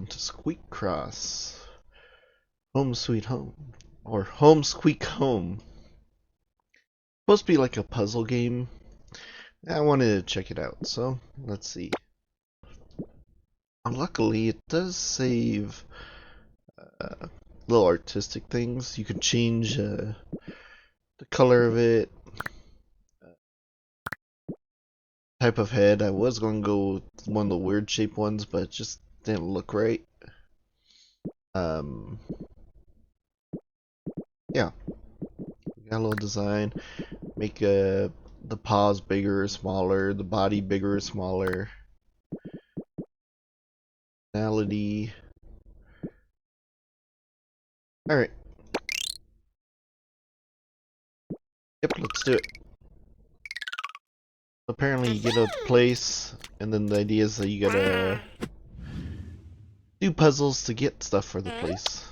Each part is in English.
welcome to Squeakross. Home Sweet Home. Or Home Squeak Home. Supposed to be like a puzzle game. I wanted to check it out, so let's see. Luckily, it does save little artistic things. You can change the color of it, type of head. I was going to go with one of the weird shaped ones, but it just didn't look right. Yeah, we got a little design. Make the paws bigger or smaller, the body bigger or smaller. Personality. Alright. Yep, let's do it. Apparently you get a place, and then the idea is that you gotta do puzzles to get stuff for the place.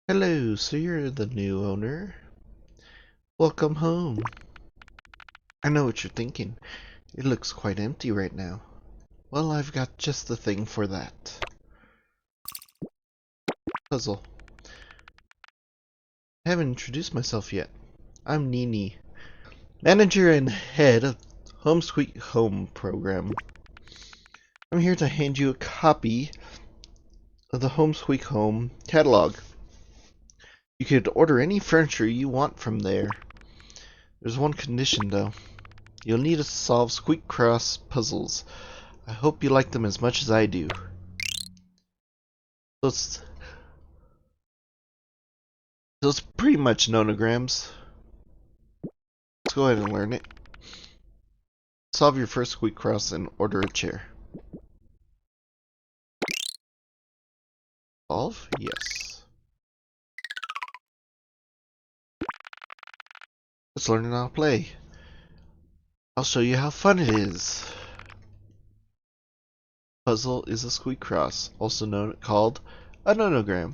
Hello, so you're the new owner. Welcome home. I know what you're thinking. It looks quite empty right now. Well, I've got just the thing for that. Puzzle. I haven't introduced myself yet. I'm Nini, manager and head of Home Sweet Home program. I'm here to hand you a copy of the Home Sweet Home catalog. You could order any furniture you want from there. There's one condition though. You'll need to solve Squeakross puzzles. I hope you like them as much as I do. So it's pretty much Nonograms. Let's go ahead and learn it. Solve your first Squeakross and order a chair. Solve? Yes. Let's learn and I'll play. I'll show you how fun it is. Puzzle is a Squeakross, also called a nonogram.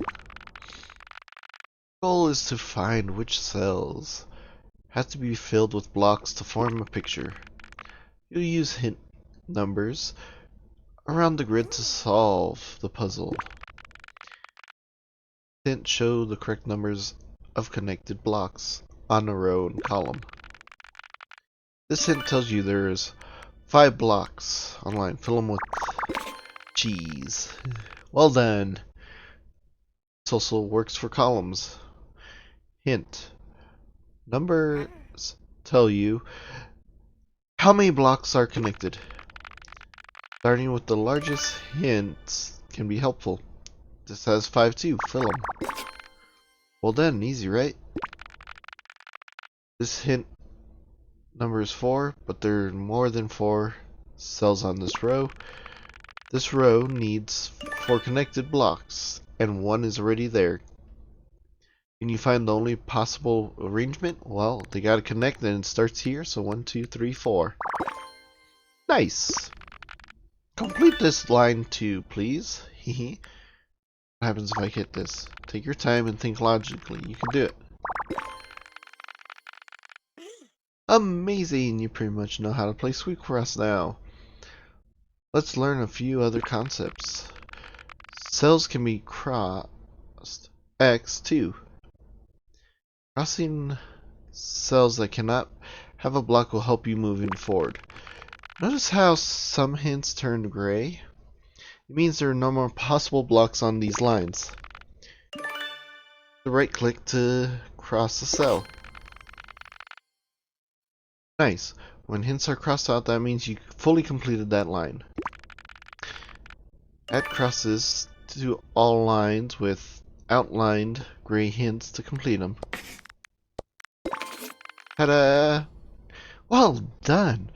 Goal is to find which cells have to be filled with blocks to form a picture. You'll use hint numbers around the grid to solve the puzzle. Hint show the correct numbers of connected blocks on a row and column. This hint tells you there's 5 blocks online. Fill them with cheese. Well done. This also works for columns. Hint. Numbers tell you how many blocks are connected. Starting with the largest hints can be helpful. This has 5 too. Fill them. Well done. Easy, right? This hint number is 4, but there are more than 4 cells on this row. This row needs 4 connected blocks, and 1 is already there. Can you find the only possible arrangement? Well, they gotta connect, and it starts here, so 1, 2, 3, 4. Nice! Complete this line too, please. Hehe. What happens if I hit this? Take your time and think logically. You can do it. Amazing! You pretty much know how to play Squeakross now. Let's learn a few other concepts. Cells can be crossed. X2. Crossing cells that cannot have a block will help you moving forward. Notice how some hints turned gray? It means there are no more possible blocks on these lines. Right click to cross the cell. Nice. When hints are crossed out, that means you fully completed that line. Add crosses to all lines with outlined gray hints to complete them. Ta-da! Well done!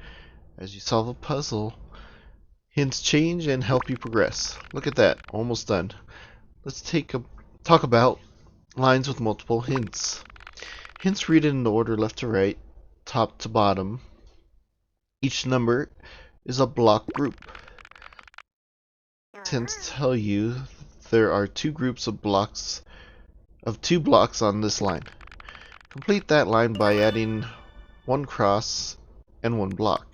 As you solve a puzzle, hints change and help you progress. Look at that, almost done. Let's talk about lines with multiple hints. Hints read in the order left to right, top to bottom. Each number is a block group. Hints tell you there are 2 groups of 2 blocks on this line. Complete that line by adding 1 cross and 1 block.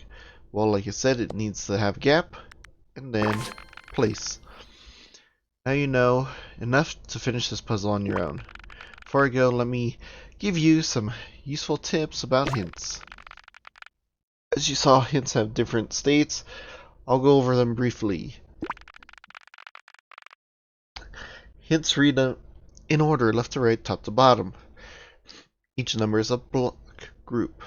Well, like I said, it needs to have gap and then place. Now you know enough to finish this puzzle on your own. Before I go, let me give you some useful tips about hints. As you saw, hints have different states. I'll go over them briefly. Hints read in order, left to right, top to bottom. Each number is a block group.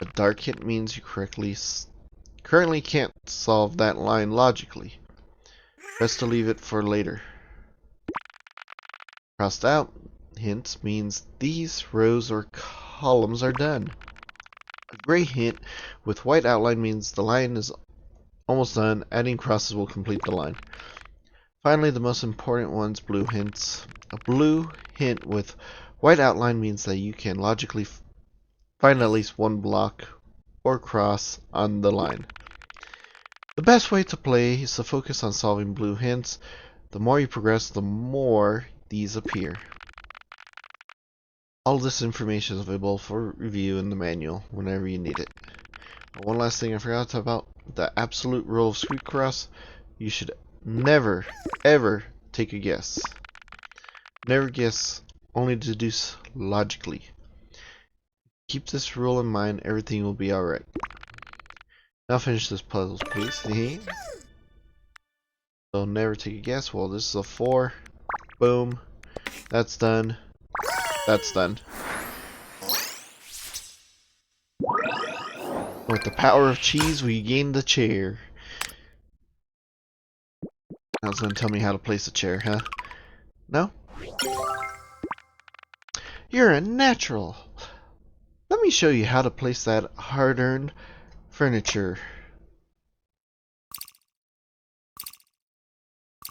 A dark hint means you currently can't solve that line logically. Best to leave it for later. Crossed out hints means these rows or columns are done. A gray hint with white outline means the line is almost done. Adding crosses will complete the line. Finally, the most important ones, blue hints. A blue hint with white outline means that you can logically find at least one block or cross on the line. The best way to play is to focus on solving blue hints. The more you progress, the more these appear. All this information is available for review in the manual whenever you need it. But one last thing I forgot to talk about, the absolute rule of Squeakross: you should never, ever take a guess. Never guess, only deduce logically. Keep this rule in mind, everything will be alright. Now finish this puzzle, please. So never take a guess. Well, this is a 4. Boom. That's done. That's done. With the power of cheese, we gained the chair. Now it's going to tell me how to place a chair, huh? No? You're a natural. Let me show you how to place that hard-earned furniture.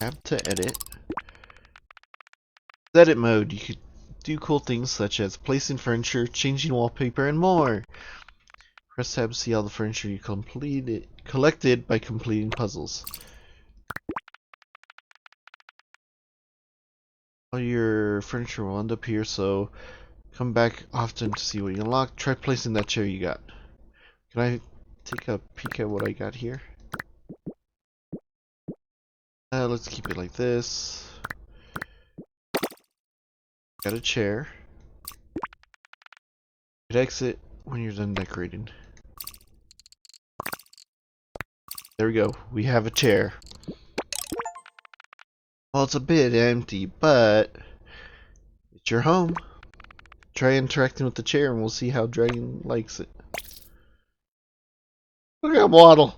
Tab to edit. Edit mode. You could do cool things such as placing furniture, changing wallpaper, and more. Press tab to see all the furniture you collected by completing puzzles. All your furniture will end up here, so come back often to see what you unlock. Try placing that chair you got. Can I take a peek at what I got here? Let's keep it like this. Got a chair. Hit exit when you're done decorating. There we go. We have a chair. Well, it's a bit empty, but it's your home. Try interacting with the chair and we'll see how Dragon likes it. Look at that waddle.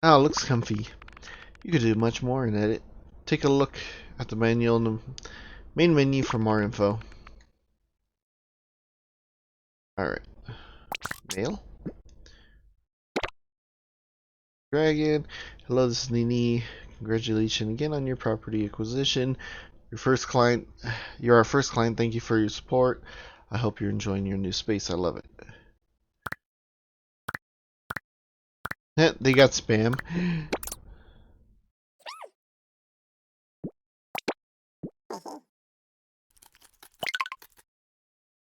Oh, it looks comfy. You could do much more in edit. Take a look at the manual in the main menu for more info. Alright. Mail. Dragon. Hello, this is Nini. Congratulations again on your property acquisition. You're our first client. Thank you for your support. I hope you're enjoying your new space. I love it. They got spam.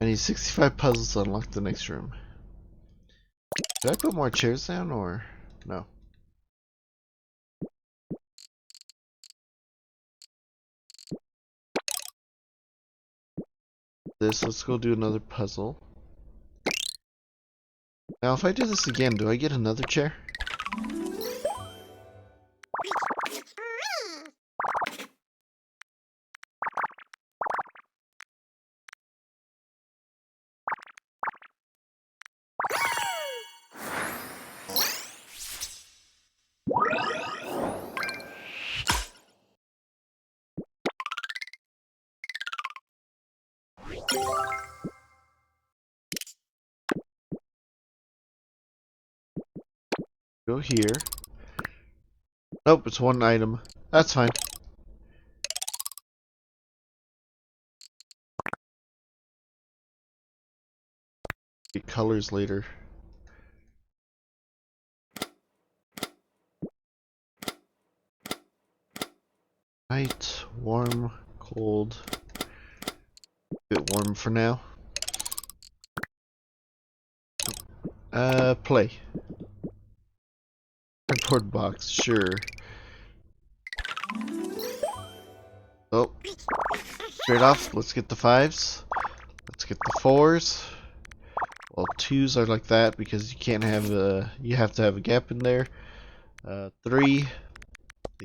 I need 65 puzzles to unlock the next room. Did I put more chairs down or no? Let's go do another puzzle. Now if I do this again, do I get another chair? Go here. Nope, it's one item. That's fine. Get colors later. Light, warm, cold. A bit warm for now. Play. Cardboard box, sure. Oh, straight off, let's get the 5s. Let's get the 4s. Well, 2s are like that because you can't have you have to have a gap in there. 3, you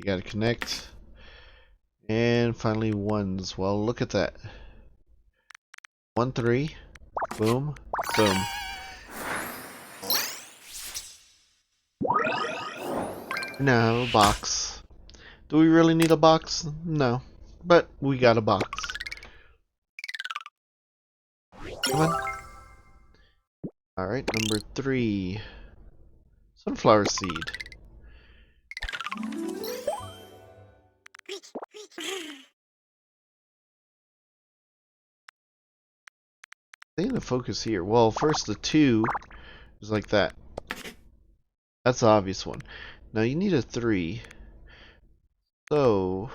gotta connect. And finally 1s. Well, look at that. 1, 3, boom, boom. Now, a box. Do we really need a box? No. But we got a box. Come on. Alright, number 3. Sunflower seed. They need to focus here. Well, first the 2 is like that. That's the obvious one. Now you need a 3. So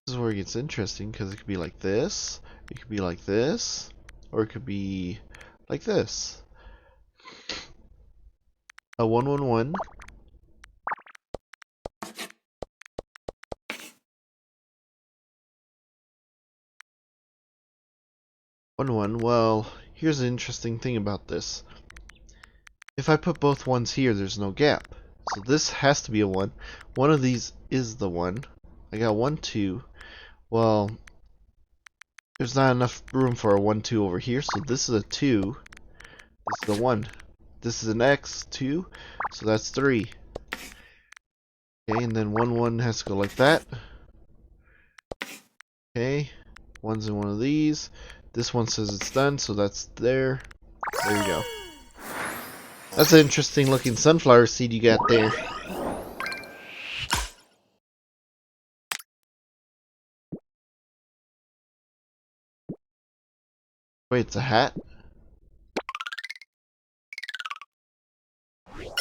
this is where it gets interesting because it could be like this, it could be like this, or it could be like this. A 1 1 1. 1 1. Well, here's the interesting thing about this. If I put both 1s here, there's no gap. So this has to be a 1. One of these is the 1. I got 1 2. Well, there's not enough room for a 1 2 over here, so this is a 2. This is a 1. This is an X, 2, so that's 3. Okay, and then 1 1 has to go like that. Okay, 1's in one of these. This one says it's done, so that's there. There you go. That's an interesting looking sunflower seed you got there. Wait, it's a hat?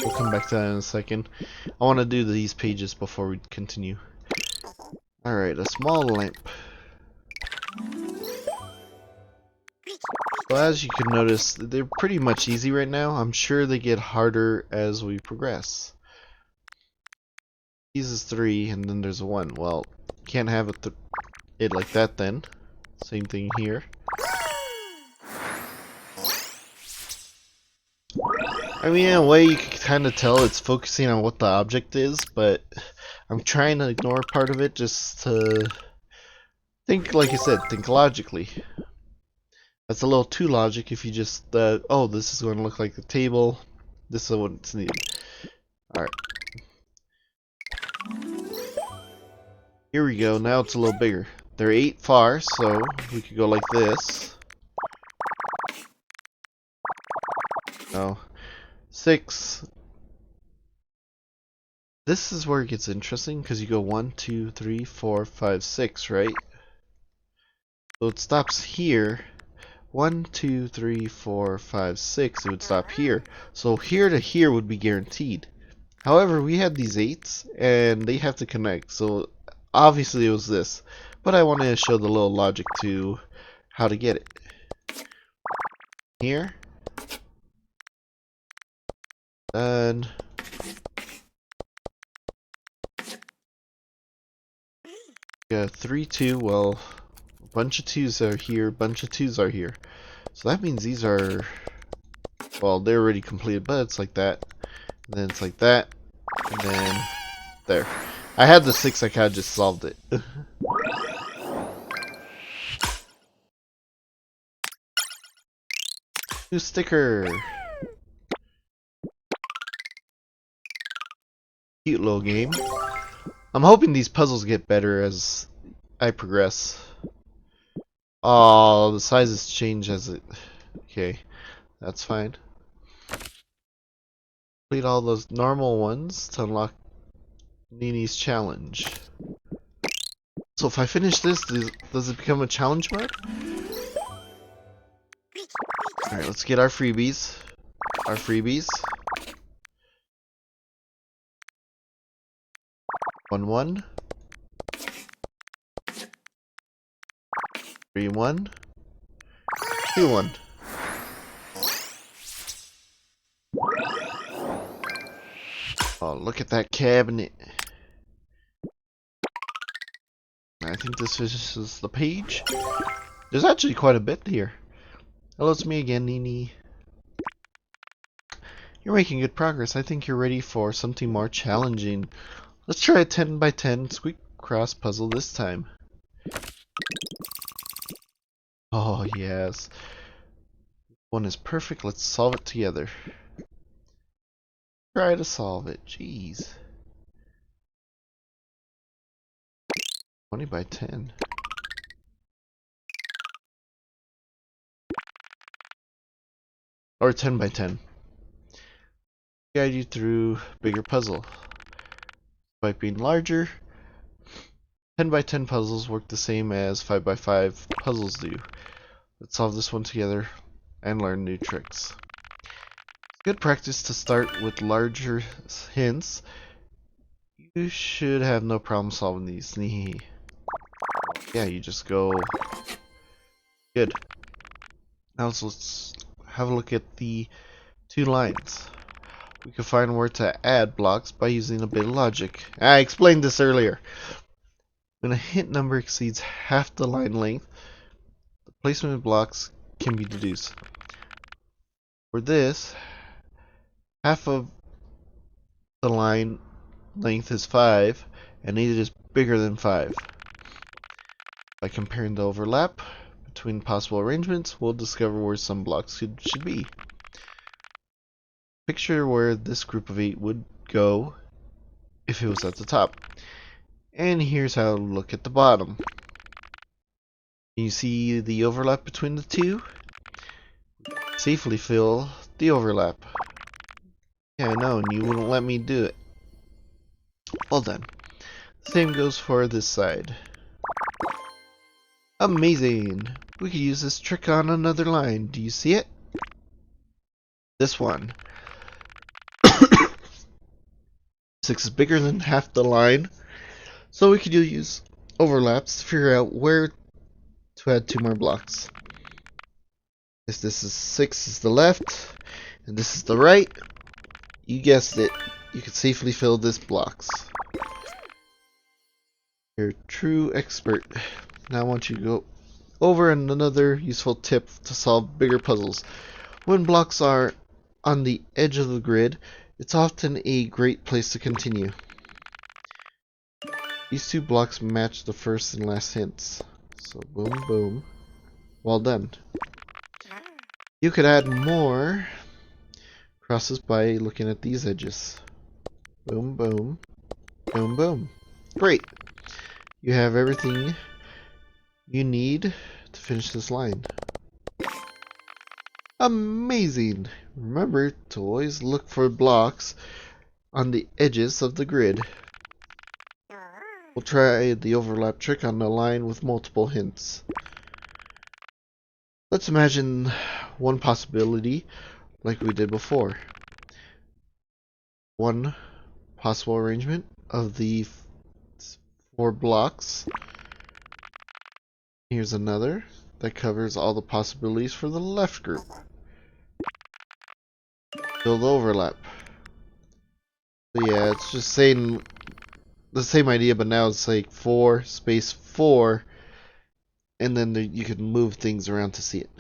We'll come back to that in a second. I want to do these pages before we continue. Alright, a small lamp. So as you can notice, they're pretty much easy right now. I'm sure they get harder as we progress. These is 3, and then there's a 1. Well, can't have it like that then. Same thing here. I mean, in a way, you can kind of tell it's focusing on what the object is, but I'm trying to ignore part of it just to think, like I said, think logically. That's a little too logic if you just, oh, this is going to look like the table. This is what it's needed. Alright. Here we go, now it's a little bigger. They're 8 far, so we could go like this. No. 6. This is where it gets interesting because you go 1, 2, 3, 4, 5, 6, right? So it stops here. 1, 2, 3, 4, 5, 6. It would stop here. So here to here would be guaranteed. However, we had these 8s and they have to connect. So obviously it was this. But I wanted to show the little logic to how to get it. Here. And yeah, 3, 2. Well, a bunch of 2s are here, bunch of 2s are here. So that means these are, well, they're already completed, but it's like that. And then it's like that. And then there. I had the 6, I kind of just solved it. New sticker. Cute little game. I'm hoping these puzzles get better as I progress. Oh, the sizes change as it... Okay, that's fine. Complete all those normal ones to unlock Nini's challenge. So if I finish this, does it become a challenge mode? Alright, let's get our freebies. Our freebies. 1 1. 3 1. 2 1. Oh, look at that cabinet. I think this finishes the page. There's actually quite a bit here. Hello, it's me again, Nini. You're making good progress. I think you're ready for something more challenging. Let's try a 10 by 10 Squeakross puzzle this time. Oh, yes. One is perfect. Let's solve it together. Try to solve it. Jeez. 20 by 10. Or 10 by 10. Guide you through bigger puzzle. By being larger, 10 by 10 puzzles work the same as 5 by 5 puzzles do. Let's solve this one together and learn new tricks. Good practice to start with larger hints. You should have no problem solving these. Yeah, you just go. Good. Now let's have a look at the two lines. We can find where to add blocks by using a bit of logic. I explained this earlier. When a hint number exceeds half the line length, the placement of blocks can be deduced. For this, half of the line length is 5, and 8 is bigger than 5. By comparing the overlap between possible arrangements, we'll discover where some blocks should be. Picture where this group of 8 would go if it was at the top. And here's how to look at the bottom. Can you see the overlap between the two? Safely fill the overlap. Yeah, I know, and you wouldn't let me do it. Well done. Same goes for this side. Amazing! We could use this trick on another line. Do you see it? This one. 6 is bigger than half the line, so we could use overlaps to figure out where to add 2 more blocks. If this is 6 is the left, and this is the right, you guessed it, you could safely fill this blocks. You're a true expert. Now I want you to go over another useful tip to solve bigger puzzles. When blocks are on the edge of the grid, it's often a great place to continue. These 2 blocks match the first and last hints. So boom, boom. Well done. You could add more crosses by looking at these edges. Boom, boom. Boom, boom. Great. You have everything you need to finish this line. Amazing! Remember to always look for blocks on the edges of the grid. We'll try the overlap trick on a line with multiple hints. Let's imagine one possibility like we did before. One possible arrangement of the 4 blocks. Here's another that covers all the possibilities for the left group. Fill the overlap. So yeah, it's just saying the same idea, but now it's like 4 space 4, and then you can move things around to see it.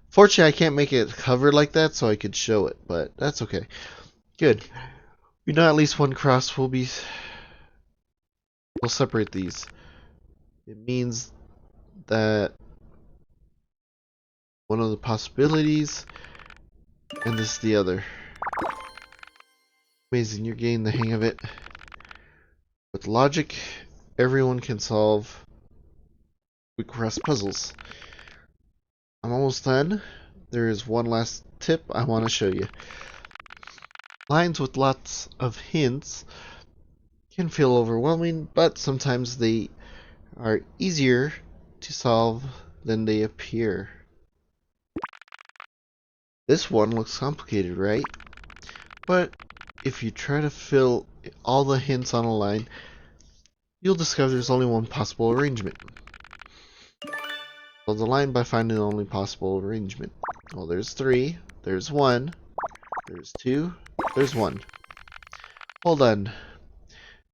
Fortunately, I can't make it covered like that, so I could show it, but that's okay. Good. We know at least one cross will we'll separate these. It means that one of the possibilities, and this is the other. Amazing, you're getting the hang of it. With logic, everyone can solve Squeakross puzzles. I'm almost done. There is one last tip I want to show you. Lines with lots of hints can feel overwhelming, but sometimes they are easier to solve than they appear. This one looks complicated, right? But if you try to fill all the hints on a line, you'll discover there's only one possible arrangement. Solve the line by finding the only possible arrangement. Well, there's 3, there's 1, there's 2, there's 1. Hold on.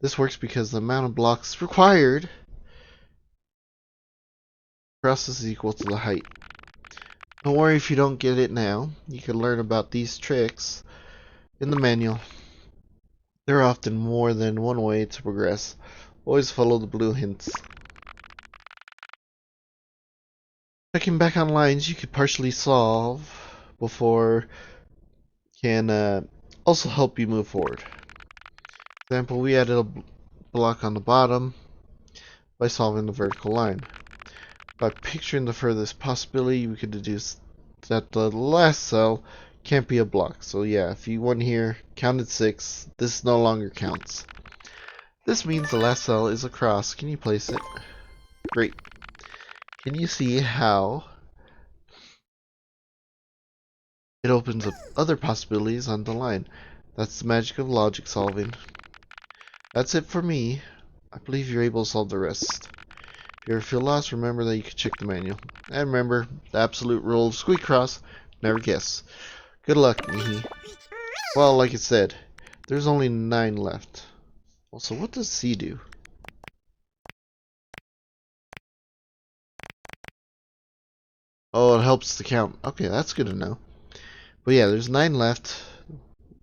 This works because the amount of blocks required across is equal to the height. Don't worry if you don't get it now. You can learn about these tricks in the manual. There are often more than one way to progress. Always follow the blue hints. Checking back on lines you could partially solve before can also help you move forward. For example, we added a block on the bottom by solving the vertical line. By picturing the furthest possibility, we could deduce that the last cell can't be a block. So yeah, if you went here, counted 6, this no longer counts. This means the last cell is a cross. Can you place it? Great. Can you see how it opens up other possibilities on the line? That's the magic of logic solving. That's it for me. I believe you're able to solve the rest. If you ever feel lost, remember that you can check the manual. And remember, the absolute rule of Squeakross, never guess. Good luck, Mihi. Well, like I said, there's only 9 left. Also, what does C do? Oh, it helps to count. Okay, that's good to know. But yeah, there's 9 left.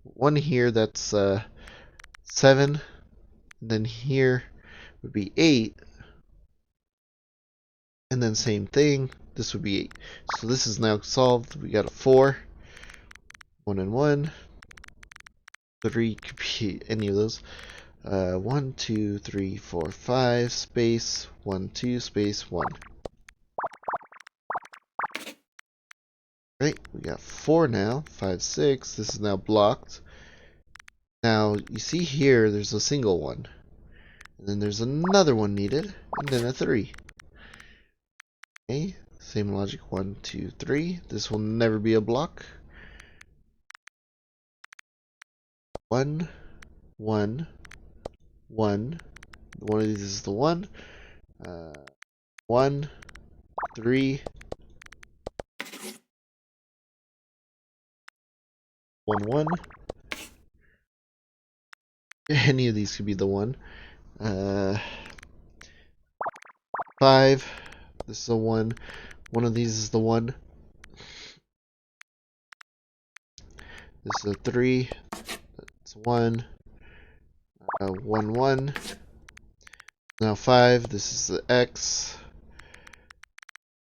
One here that's 7. And then here would be 8. And then same thing. This would be 8. So this is now solved. We got a 4. 1 and 1. 3 could be any of those. 1, 2, 3, 4, 5, space, 1, 2, space, 1. Right, we got 4 now. 5, 6. This is now blocked. Now, you see here, there's a single one. And then there's another one needed. And then a 3. Okay, same logic. 1, 2, 3. This will never be a block. 1, 1, 1. One of these is the 1. 1, 3. 1, 1. Any of these could be the 1. 5. This is a 1. One of these is the 1. This is a 3. That's 1. 1, 1. Now 5. This is the X.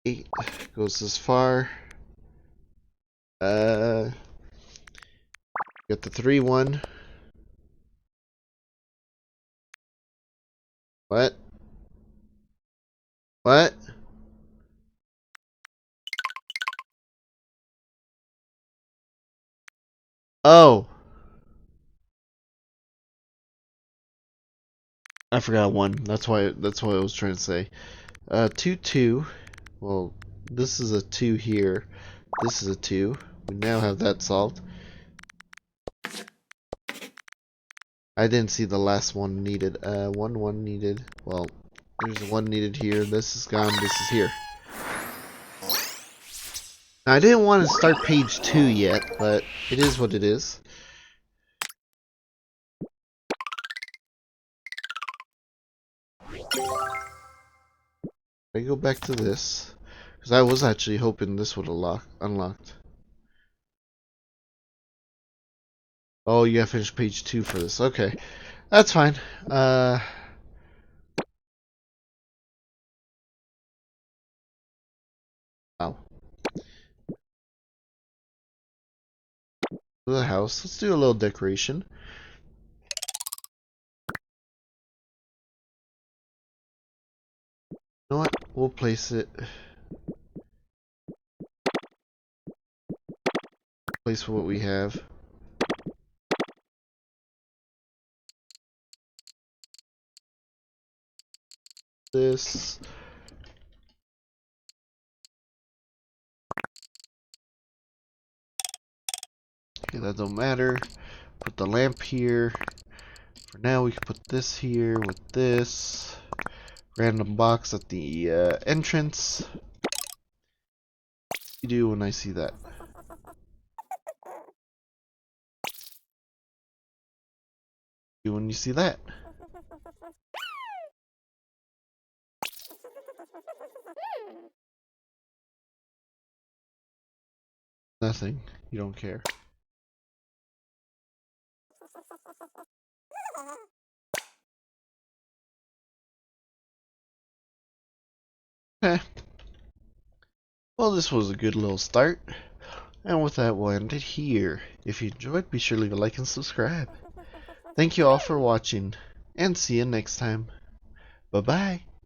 8 goes this far. Got the 3, 1. What? What? Oh, I forgot 1. That's why I was trying to say. 2, 2. Well, this is a 2 here. This is a 2. We now have that solved. I didn't see the last one needed. 1, 1 needed. Well, there's a 1 needed here. This is gone. This is here. Now, I didn't want to start page 2 yet, but it is what it is. I go back to this, because I was actually hoping this would have unlocked. Oh, you gotta finish page 2 for this. Okay, that's fine. Oh. The house. Let's do a little decoration. You know what? We'll place it. Place what we have. This. Okay, that don't matter. Put the lamp here. For now, we can put this here with this. Random box at the entrance. What do you do when I see that? do when you see that? Nothing. You don't care. Okay. Well, this was a good little start. And with that, we'll end it here. If you enjoyed, be sure to leave a like and subscribe. Thank you all for watching, and see you next time. Bye-bye.